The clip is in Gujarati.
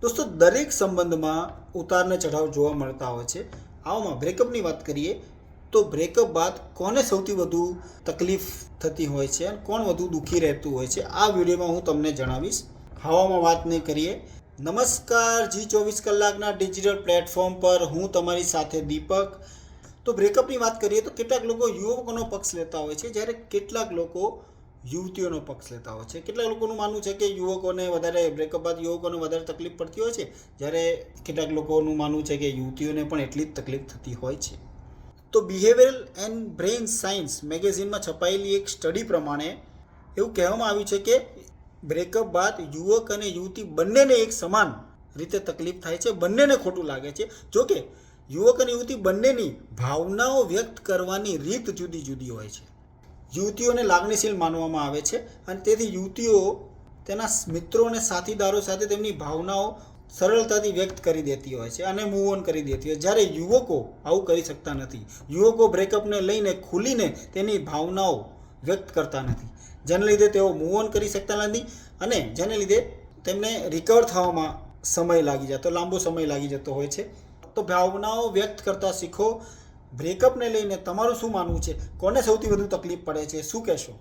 दोस्तों दरेक संबंधમાં ઉતાર ને ચઢાવ જોવા મળતા હોય છે। આવામાં બ્રેકઅપની વાત કરીએ તો બ્રેકઅપ બાદ કોને સૌથી વધુ તકલીફ થતી હોય છે અને કોણ વધુ દુઃખી રહેતું હોય છે આ વિડીયોમાં હું તમને જણાવીશ। હવામાં વાત નહીં કરીએ। નમસ્કાર, G24 કલાકના ડિજિટલ પ્લેટફોર્મ પર હું તમારી સાથે દીપક। તો બ્રેકઅપની વાત કરીએ તો કેટલાક લોકો યુવકોનો પક્ષ લેતા હોય છે જ્યારે કેટલાક લોકો યુવતીઓનો પક્ષ લેતા હોય છે। કેટલાક લોકોનું માનવું છે કે યુવકોને વધારે બ્રેકઅપ બાદ યુવકોને વધારે તકલીફ પડતી હોય છે, જ્યારે કેટલાક લોકોનું માનવું છે કે યુવતીઓને પણ એટલી જ તકલીફ થતી હોય છે। તો બિહેવિયરલ એન્ડ બ્રેઇન સાયન્સ મેગેઝિનમાં છપાયેલી એક સ્ટડી પ્રમાણે એવું કહેવામાં આવ્યું છે કે બ્રેકઅપ બાદ યુવક અને યુવતી બંનેને એક સમાન રીતે તકલીફ થાય છે, બંનેને ખોટું લાગે છે। જોકે યુવક અને યુવતી બંનેની ભાવનાઓ વ્યક્ત કરવાની રીત જુદી જુદી હોય છે। યુવતીઓને લાગણીશીલ માનવામાં આવે છે અને તેથી યુવતીઓ તેના મિત્રો અને સાથીદારો સાથે તેમની ભાવનાઓ સરળતાથી વ્યક્ત કરી દેતી હોય છે અને મૂવ ઓન કરી દેતી હોય, જ્યારે યુવકો આવું કરી શકતા નથી। યુવકો બ્રેકઅપને લઈને ખુલીને તેની ભાવનાઓ વ્યક્ત કરતા નથી, જેને લીધે તેઓ મૂવ ઓન કરી શકતા નથી અને જેને લીધે તેમને રિકવર થવામાં સમય લાગી જતો, લાંબો સમય લાગી જતો હોય છે। તો ભાવનાઓ વ્યક્ત કરતા શીખો। બ્રેકઅપને લઈને તમારું શું માનવું છે? કોને સૌથી વધુ તકલીફ પડે છે? શું કહેશો?